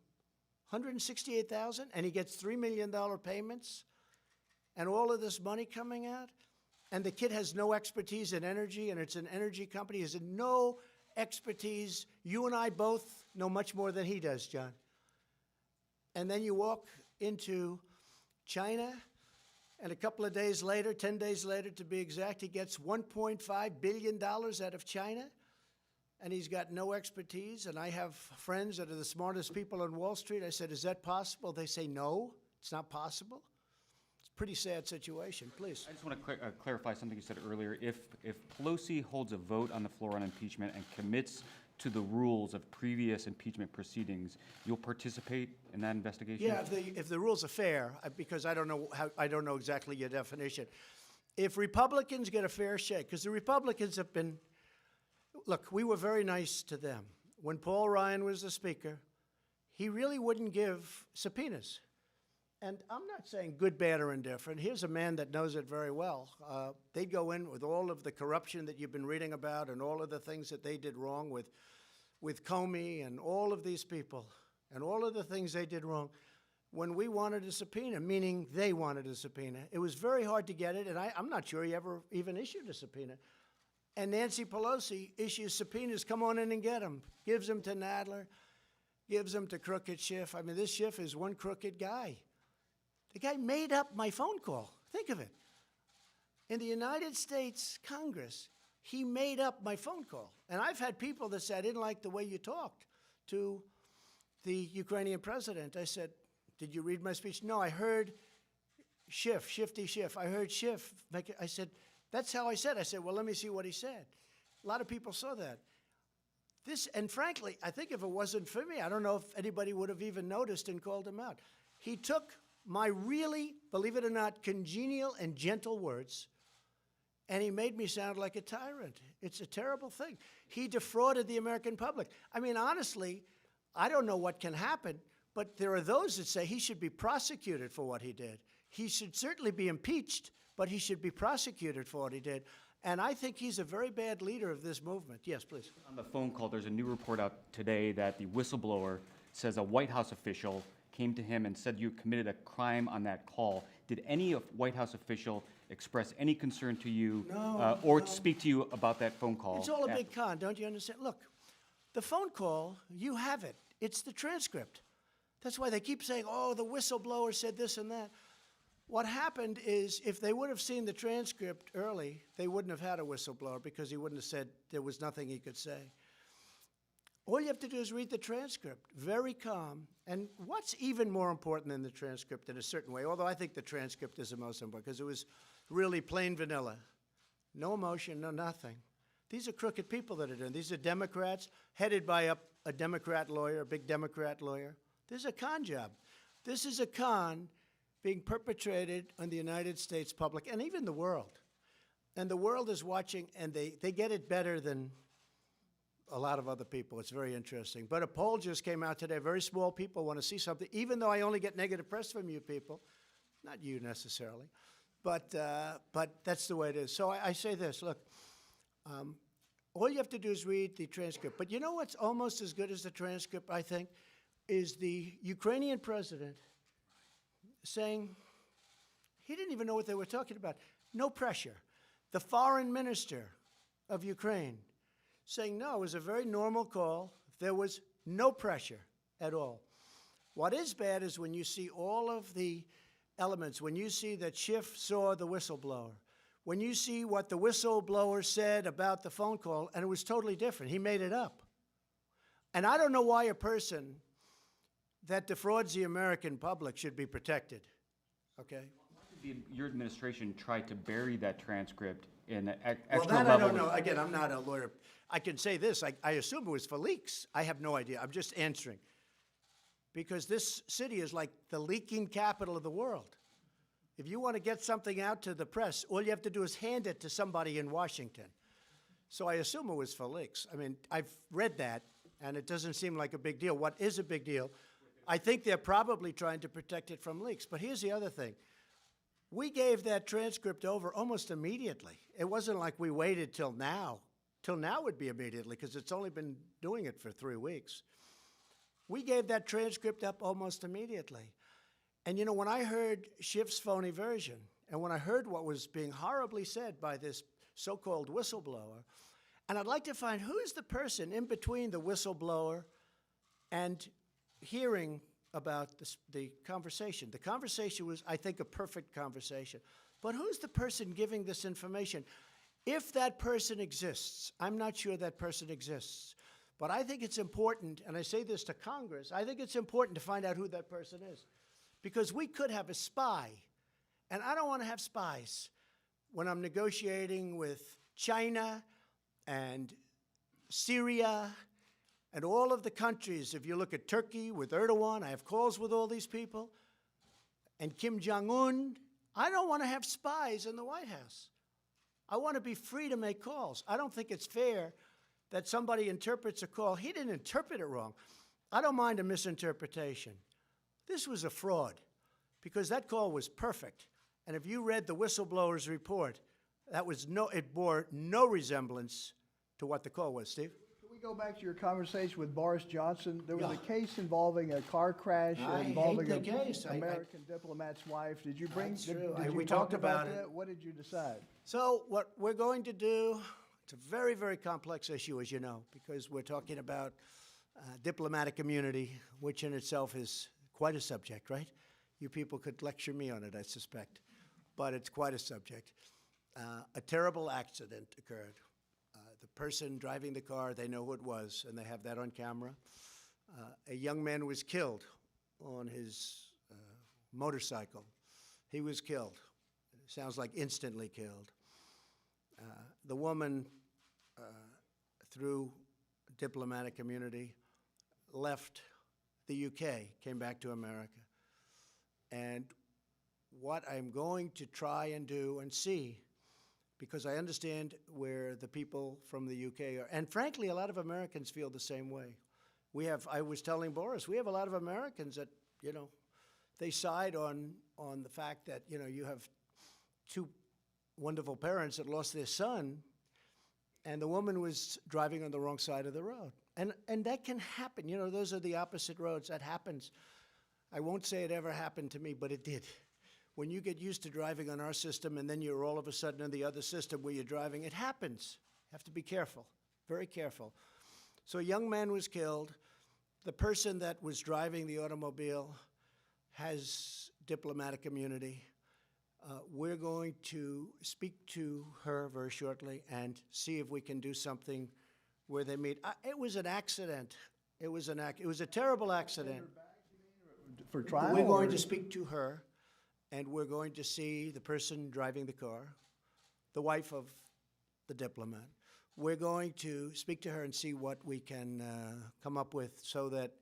$168,000, and he gets $3 million payments, and all of this money coming out, and the kid has no expertise in energy, and it's an energy company. He has no expertise. You and I both know much more than he does, John. And then you walk into China, and a couple of days later, 10 days later to be exact, he gets $1.5 billion out of China, and he's got no expertise. And I have friends that are the smartest people on Wall Street. I said, is that possible? They say, no, it's not possible. It's a pretty sad situation. Please. I just want to clarify something you said earlier. If Pelosi holds a vote on the floor on impeachment and commits to the rules of previous impeachment proceedings, you'll participate in that investigation? Yeah, if the rules are fair, because I don't know exactly your definition. If Republicans get a fair shake, because the Republicans have been, look, we were very nice to them. When Paul Ryan was the Speaker, he really wouldn't give subpoenas. And I'm not saying good, bad, or indifferent. Here's a man that knows it very well. They'd go in with all of the corruption that you've been reading about and all of the things that they did wrong with Comey and all of these people and all of the things they did wrong. When we wanted a subpoena, meaning they wanted a subpoena, it was very hard to get it, and I'm not sure he ever even issued a subpoena. And Nancy Pelosi issues subpoenas, come on in and get them, gives them to Nadler, gives them to Crooked Schiff. I mean, this Schiff is one crooked guy. The guy made up my phone call. Think of it. In the United States Congress, he made up my phone call. And I've had people that said, I didn't like the way you talked to the Ukrainian president. I said, did you read my speech? No, I heard Schiff, Shifty Schiff. I heard Schiff. I said, that's how I said. I said, well, let me see what he said. A lot of people saw that. And frankly, I think if it wasn't for me, I don't know if anybody would have even noticed and called him out. He took my really, believe it or not, congenial and gentle words, and he made me sound like a tyrant. It's a terrible thing. He defrauded the American public. I mean, honestly, I don't know what can happen, but there are those that say he should be prosecuted for what he did. He should certainly be impeached, but he should be prosecuted for what he did. And I think he's a very bad leader of this movement. Yes, please. On the phone call, there's a new report out today that the whistleblower says a White House official came to him and said you committed a crime on that call. Did any White House official express any concern to you or speak to you about that phone call? It's all a big con, don't you understand? Look, the phone call, you have it. It's the transcript. That's why they keep saying, oh, the whistleblower said this and that. What happened is if they would have seen the transcript early, they wouldn't have had a whistleblower because he wouldn't have said there was nothing he could say. All you have to do is read the transcript, very calm. And what's even more important than the transcript in a certain way, although I think the transcript is the most important because it was really plain vanilla. No emotion, no nothing. These are crooked people that are doing. These are Democrats headed by a Democrat lawyer, a big Democrat lawyer. This is a con job. This is a con being perpetrated on the United States public and even the world. And the world is watching, and they get it better than a lot of other people. It's very interesting. But a poll just came out today. Very small people want to see something, even though I only get negative press from you people. Not you necessarily. But that's the way it is. So I say this, look, all you have to do is read the transcript. But you know what's almost as good as the transcript, I think, is the Ukrainian president saying he didn't even know what they were talking about. No pressure. The foreign minister of Ukraine saying, no, it was a very normal call. There was no pressure at all. What is bad is when you see all of the elements, when you see that Schiff saw the whistleblower, when you see what the whistleblower said about the phone call, and it was totally different. He made it up. And I don't know why a person that defrauds the American public should be protected, okay? Your administration tried to bury that transcript in extra Well, that level. I don't know. Again, I'm not a lawyer. I can say this. I assume it was for leaks. I have no idea. I'm just answering. Because this city is like the leaking capital of the world. If you want to get something out to the press, all you have to do is hand it to somebody in Washington. So I assume it was for leaks. I mean, I've read that, and it doesn't seem like a big deal. What is a big deal? I think they're probably trying to protect it from leaks. But here's the other thing. We gave that transcript over almost immediately. It wasn't like we waited till now. Till now would be immediately, because it's only been doing it for 3 weeks. We gave that transcript up almost immediately. And you know, when I heard Schiff's phony version, and when I heard what was being horribly said by this so-called whistleblower, and I'd like to find who is the person in between the whistleblower and hearing about this, the conversation. The conversation was, I think, a perfect conversation. But who's the person giving this information? If that person exists, I'm not sure that person exists, but I think it's important, and I say this to Congress, I think it's important to find out who that person is. Because we could have a spy, and I don't want to have spies when I'm negotiating with China and Syria and all of the countries. If you look at Turkey with Erdogan, I have calls with all these people, and Kim Jong-un. I don't want to have spies in the White House. I want to be free to make calls. I don't think it's fair that somebody interprets a call. He didn't interpret it wrong. I don't mind a misinterpretation. This was a fraud, because that call was perfect. And if you read the whistleblower's report, it bore no resemblance to what the call was. Steve? Can we go back to your conversation with Boris Johnson? There was a case involving a car crash I involving hate the case. an American diplomat's wife. Did you bring? That's Did, true. did We you talked talk about it. that? What did you decide? So what we're going to do, it's a very, very complex issue, as you know, because we're talking about diplomatic immunity, which in itself is quite a subject, right? You people could lecture me on it, I suspect, but it's quite a subject. A terrible accident occurred. The person driving the car, they know who it was, and they have that on camera. A young man was killed on his motorcycle. He was killed. It sounds like instantly killed. The woman, through diplomatic immunity, left the UK, came back to America. And what I'm going to try and do and see, because I understand where the people from the UK are, and frankly, a lot of Americans feel the same way. I was telling Boris, we have a lot of Americans that, you know, they side on the fact that, you know, you have two wonderful parents that lost their son, and the woman was driving on the wrong side of the road. And that can happen. You know, those are the opposite roads. That happens. I won't say it ever happened to me, but it did. When you get used to driving on our system and then you're all of a sudden in the other system where you're driving, it happens. You have to be careful, very careful. So a young man was killed. The person that was driving the automobile has diplomatic immunity. We're going to speak to her very shortly and see if we can do something where they meet. It was an accident. It was a terrible accident. For trial? We're going to speak to her, and we're going to see the person driving the car, the wife of the diplomat. We're going to speak to her and see what we can come up with so that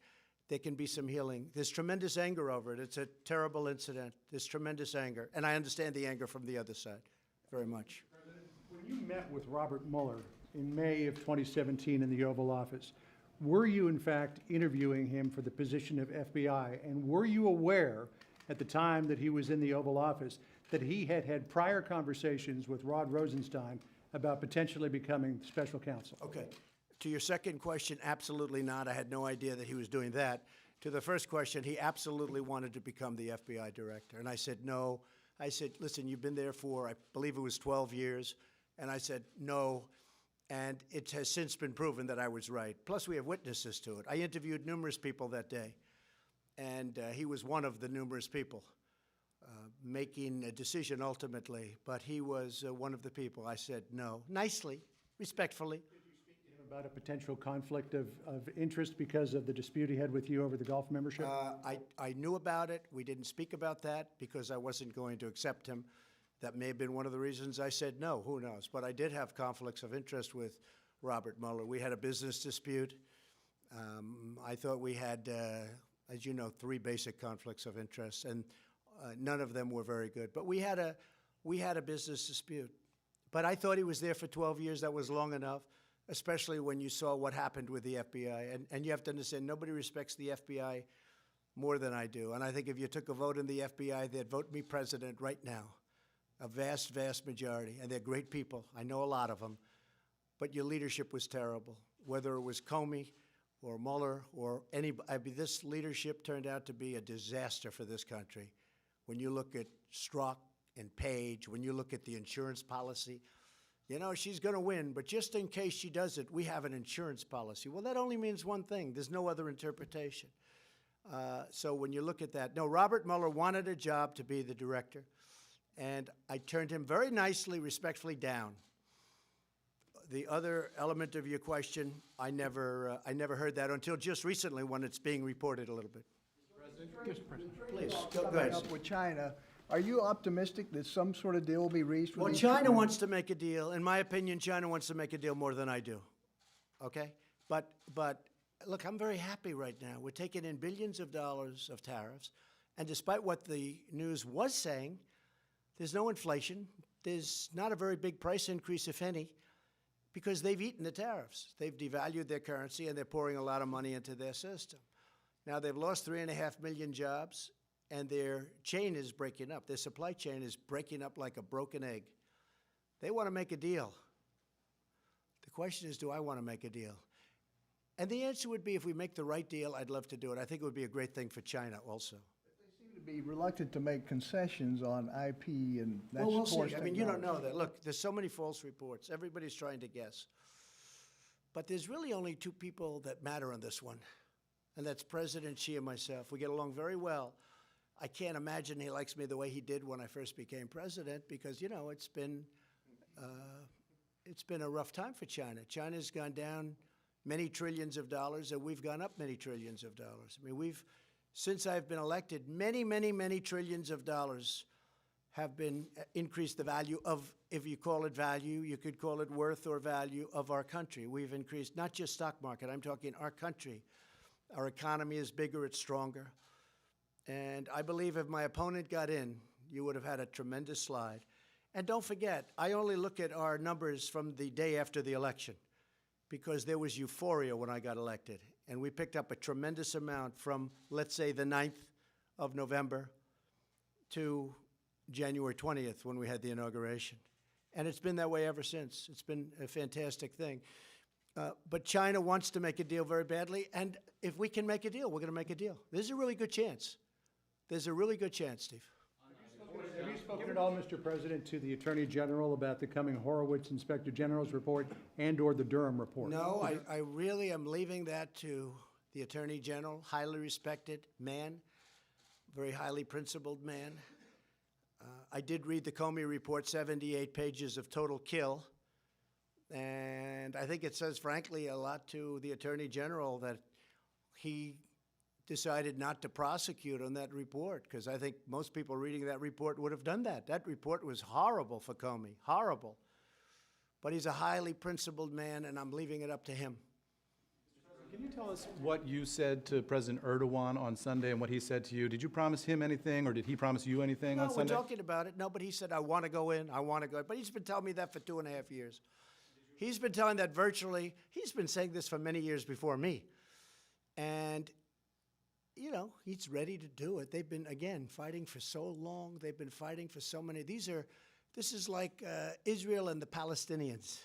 there can be some healing. There's tremendous anger over it. It's a terrible incident. There's tremendous anger. And I understand the anger from the other side very much. When you met with Robert Mueller in May of 2017 in the Oval Office, were you in fact interviewing him for the position of FBI? And were you aware at the time that he was in the Oval Office that he had had prior conversations with Rod Rosenstein about potentially becoming special counsel? Okay. To your second question, absolutely not. I had no idea that he was doing that. To the first question, he absolutely wanted to become the FBI director. And I said, no. I said, listen, you've been there for, I believe it was 12 years. And I said, no. And it has since been proven that I was right. Plus, we have witnesses to it. I interviewed numerous people that day. And he was one of the numerous people making a decision ultimately. But he was one of the people. I said, no. Nicely, respectfully. About a potential conflict of interest because of the dispute he had with you over the Gulf membership? I knew about it. We didn't speak about that because I wasn't going to accept him. That may have been one of the reasons I said no. Who knows? But I did have conflicts of interest with Robert Mueller. We had a business dispute. I thought we had, as you know, 3 basic conflicts of interest, and none of them were very good. But we had a business dispute. But I thought he was there for 12 years. That was long enough, especially when you saw what happened with the FBI. And you have to understand, nobody respects the FBI more than I do. And I think if you took a vote in the FBI, they'd vote me president right now. A vast, vast majority. And they're great people. I know a lot of them. But your leadership was terrible. Whether it was Comey or Mueller or this leadership turned out to be a disaster for this country. When you look at Strzok and Page, when you look at the insurance policy, you know, she's going to win, but just in case she doesn't, we have an insurance policy. Well, that only means one thing. There's no other interpretation. So when you look at that, no, Robert Mueller wanted a job to be the director, and I turned him very nicely, respectfully down. The other element of your question, I never heard that until just recently when it's being reported a little bit. Mr. President. Please, go Coming ahead. up with China, are you optimistic that some sort of deal will be reached with Well, these China two? wants to make a deal. In my opinion, China wants to make a deal more than I do. Okay? But look, I'm very happy right now. We're taking in billions of dollars of tariffs, and despite what the news was saying, there's no inflation. There's not a very big price increase, if any, because they've eaten the tariffs. They've devalued their currency, and they're pouring a lot of money into their system. Now, they've lost 3.5 million jobs, and their chain is breaking up. Their supply chain is breaking up like a broken egg. They want to make a deal. The question is, do I want to make a deal? And the answer would be, if we make the right deal, I'd love to do it. I think it would be a great thing for China also. They seem to be reluctant to make concessions on IP, and that's Well, we'll forced see. I mean, you don't technology. know that. Look, there's so many false reports. Everybody's trying to guess. But there's really only two people that matter on this one, and that's President Xi and myself. We get along very well. I can't imagine he likes me the way he did when I first became president because, you know, it's been a rough time for China. China's gone down many trillions of dollars, and we've gone up many trillions of dollars. I mean, since I've been elected, many, many, many trillions of dollars have been increased the value of, if you call it value, you could call it worth or value of our country. We've increased not just stock market, I'm talking our country. Our economy is bigger, it's stronger. And I believe if my opponent got in, you would have had a tremendous slide. And don't forget, I only look at our numbers from the day after the election because there was euphoria when I got elected. And we picked up a tremendous amount from, let's say, the 9th of November to January 20th when we had the inauguration. And it's been that way ever since. It's been a fantastic thing. But China wants to make a deal very badly, and if we can make a deal, we're going to make a deal. There's a really good chance. There's a really good chance, Steve. Have you spoken at all, Mr. President, to the Attorney General about the coming Horowitz Inspector General's report and/or the Durham report? No, I really am leaving that to the Attorney General, highly respected man, very highly principled man. I did read the Comey report, 78 pages of total kill. And I think it says, frankly, a lot to the Attorney General that he decided not to prosecute on that report, because I think most people reading that report would have done that. That report was horrible for Comey, horrible. But he's a highly principled man, and I'm leaving it up to him. Can you tell us what you said to President Erdogan on Sunday and what he said to you? Did you promise him anything, or did he promise you anything on No, we're Sunday? talking about it. No, but he said, I want to go in, I want to go in. But he's been telling me that for 2.5 years. He's been telling that virtually. He's been saying this for many years before me. And, you know, he's ready to do it. They've been, again, fighting for so long. They've been fighting for so many. This is like Israel and the Palestinians,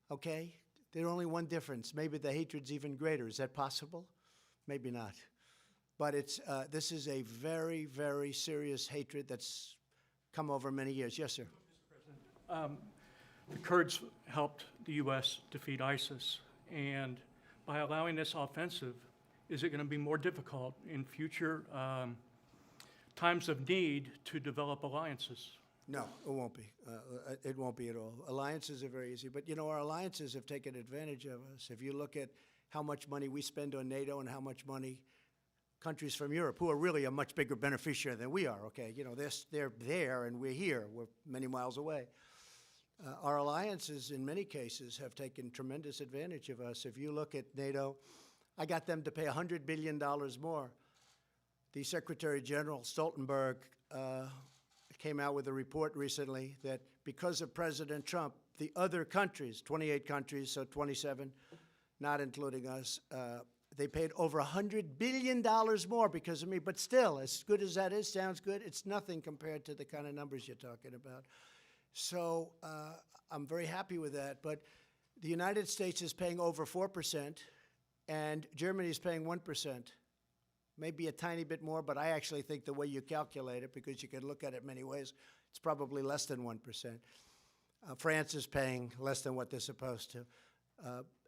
okay? There's only one difference. Maybe the hatred's even greater. Is that possible? Maybe not. But this is a very, very serious hatred that's come over many years. Yes, sir. The Kurds helped the U.S. defeat ISIS, and by allowing this offensive, is it going to be more difficult in future times of need to develop alliances? No, it won't be. It won't be at all. Alliances are very easy. But, you know, our alliances have taken advantage of us. If you look at how much money we spend on NATO and how much money countries from Europe, who are really a much bigger beneficiary than we are, okay? You know, they're there and we're here. We're many miles away. Our alliances, in many cases, have taken tremendous advantage of us. If you look at NATO, I got them to pay $100 billion more. The Secretary General Stoltenberg came out with a report recently that because of President Trump, the other countries, 28 countries, so 27, not including us, They paid over $100 billion more because of me, but still, as good as that is, sounds good, it's nothing compared to the kind of numbers you're talking about. So I'm very happy with that, but the United States is paying over 4%, and Germany is paying 1%. Maybe a tiny bit more, but I actually think the way you calculate it, because you can look at it many ways, it's probably less than 1%. France is paying less than what they're supposed to.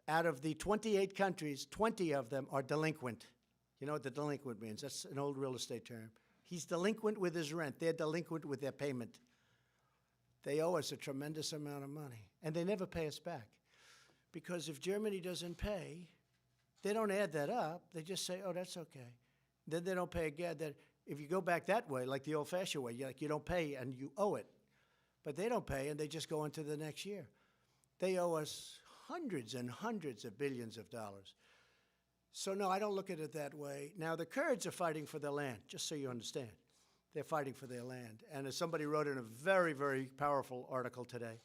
Out of the 28 countries, 20 of them are delinquent. You know what the delinquent means? That's an old real estate term. He's delinquent with his rent. They're delinquent with their payment. They owe us a tremendous amount of money, and they never pay us back. Because if Germany doesn't pay, they don't add that up. They just say, oh, that's okay. Then they don't pay again. Then if you go back that way, like the old-fashioned way, you don't pay and you owe it. But they don't pay, and they just go into the next year. They owe us hundreds and hundreds of billions of dollars. So no, I don't look at it that way. Now, the Kurds are fighting for their land, just so you understand. They're fighting for their land. And as somebody wrote in a very, very powerful article today,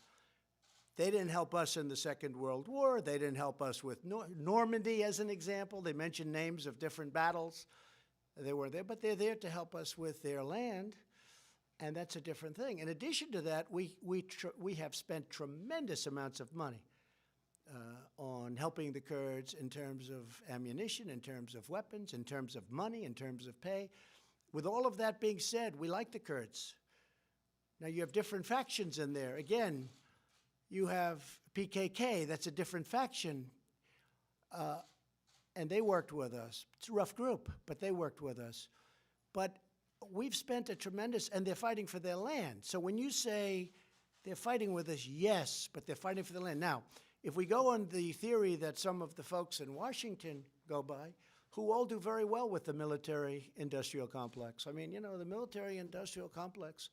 they didn't help us in the Second World War. They didn't help us with Normandy, as an example. They mentioned names of different battles. They were there, but they're there to help us with their land, and that's a different thing. In addition to that, we have spent tremendous amounts of money on helping the Kurds in terms of ammunition, in terms of weapons, in terms of money, in terms of pay. With all of that being said, we like the Kurds. Now, you have different factions in there. Again, you have PKK, that's a different faction, and they worked with us. It's a rough group, but they worked with us. But we've spent a tremendous, and they're fighting for their land. So when you say they're fighting with us, yes, but they're fighting for their land. Now, if we go on the theory that some of the folks in Washington go by, who all do very well with the military-industrial complex. I mean, you know, the military-industrial complex,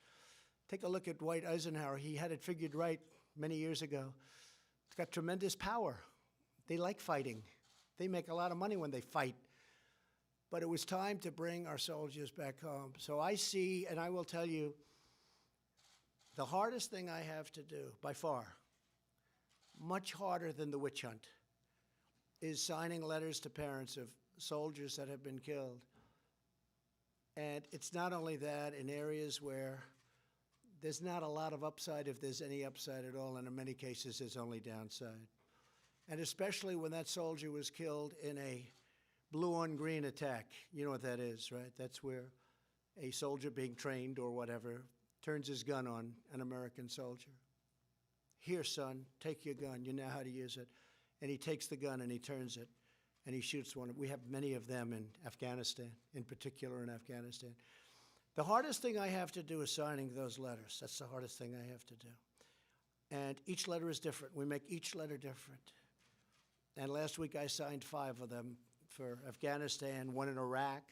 take a look at Dwight Eisenhower. He had it figured right many years ago. It's got tremendous power. They like fighting. They make a lot of money when they fight. But it was time to bring our soldiers back home. So I see, and I will tell you, the hardest thing I have to do, by far, much harder than the witch hunt, is signing letters to parents of soldiers that have been killed. And it's not only that, in areas where there's not a lot of upside, if there's any upside at all, and in many cases there's only downside. And especially when that soldier was killed in a blue-on-green attack. You know what that is, right? That's where a soldier being trained or whatever turns his gun on an American soldier. Here, son, take your gun. You know how to use it. And he takes the gun and he turns it and he shoots one. We have many of them in Afghanistan, in particular in Afghanistan. The hardest thing I have to do is signing those letters. That's the hardest thing I have to do. And each letter is different. We make each letter different. And last week I signed 5 of them for Afghanistan, 1 in Iraq,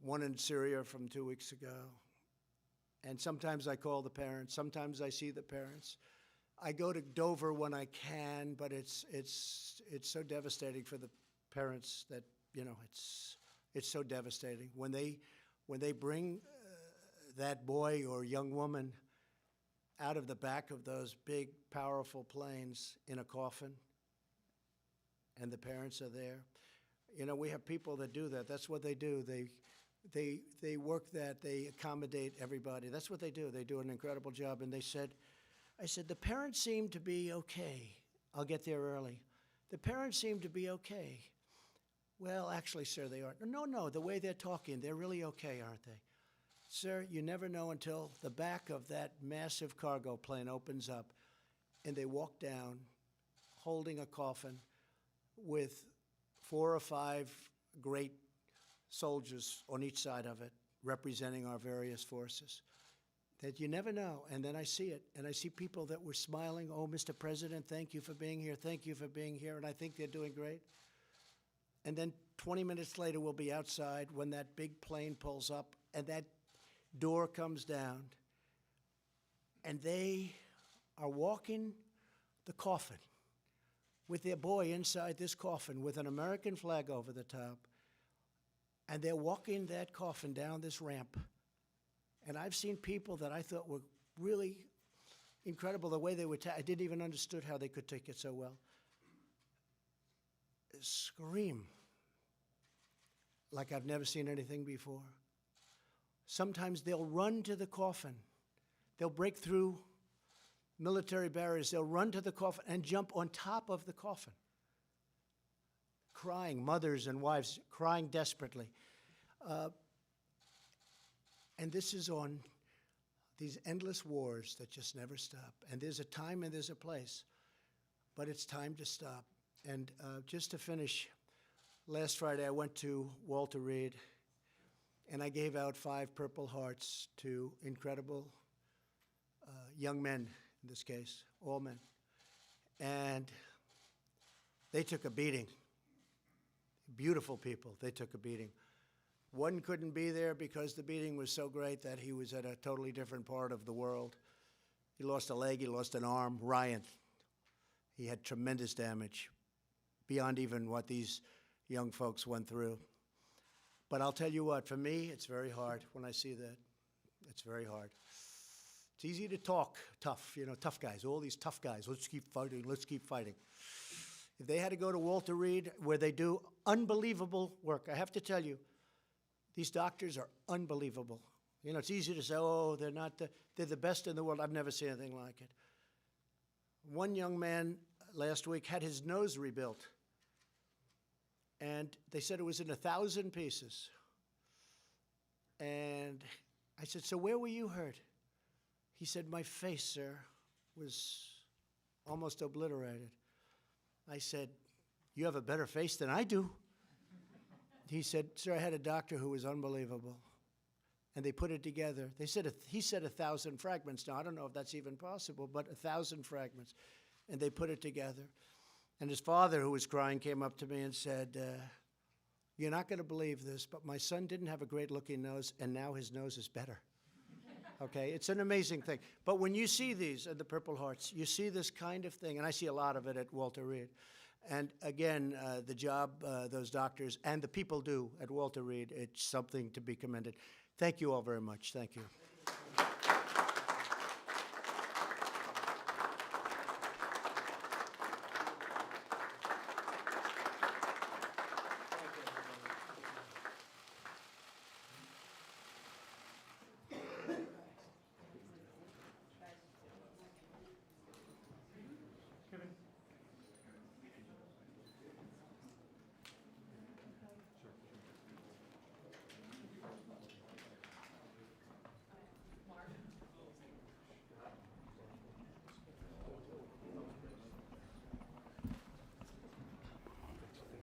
1 in Syria from 2 weeks ago. And sometimes I call the parents, sometimes I see the parents. I go to Dover when I can, but it's so devastating for the parents that, you know, it's so devastating. When they bring that boy or young woman out of the back of those big, powerful planes in a coffin, and the parents are there. You know, we have people that do that. That's what they do. They work that. They accommodate everybody. That's what they do. They do an incredible job. And I said, the parents seem to be okay. I'll get there early. The parents seem to be okay. Well, actually, sir, they aren't. No, the way they're talking, they're really okay, aren't they? Sir, you never know until the back of that massive cargo plane opens up and they walk down holding a coffin with 4 or 5 great soldiers on each side of it, representing our various forces. That you never know. And then I see it, and I see people that were smiling, oh, Mr. President, thank you for being here, thank you for being here, and I think they're doing great. And then 20 minutes later, we'll be outside when that big plane pulls up, and that door comes down, and they are walking the coffin with their boy inside this coffin with an American flag over the top, and they're walking that coffin down this ramp. And I've seen people that I thought were really incredible, the way they would, I didn't even understood how they could take it so well. Scream like I've never seen anything before. Sometimes they'll run to the coffin. They'll break through military barriers. They'll run to the coffin and jump on top of the coffin, crying, mothers and wives crying desperately. And this is on these endless wars that just never stop. And there's a time and there's a place, but it's time to stop. And just to finish, last Friday I went to Walter Reed, and I gave out 5 Purple Hearts to incredible young men, in this case, all men. And they took a beating. Beautiful people, they took a beating. One couldn't be there because the beating was so great that he was at a totally different part of the world. He lost a leg, he lost an arm. Ryan, he had tremendous damage, beyond even what these young folks went through. But I'll tell you what, for me, it's very hard when I see that. It's very hard. It's easy to talk tough, you know, tough guys, all these tough guys. Let's keep fighting, let's keep fighting. If they had to go to Walter Reed, where they do unbelievable work, I have to tell you, these doctors are unbelievable. You know, it's easy to say, oh, they're the best in the world. I've never seen anything like it. One young man last week had his nose rebuilt, and they said it was in 1,000 pieces. And I said, so where were you hurt? He said, my face, sir, was almost obliterated. I said, you have a better face than I do. He said, sir, I had a doctor who was unbelievable. And they put it together. He said 1,000 fragments. Now, I don't know if that's even possible, but 1,000 fragments. And they put it together. And his father, who was crying, came up to me and said, you're not going to believe this, but my son didn't have a great-looking nose, and now his nose is better. Okay, it's an amazing thing. But when you see these at the Purple Hearts, you see this kind of thing, and I see a lot of it at Walter Reed. And again, the job those doctors and the people do at Walter Reed, it's something to be commended. Thank you all very much. Thank you.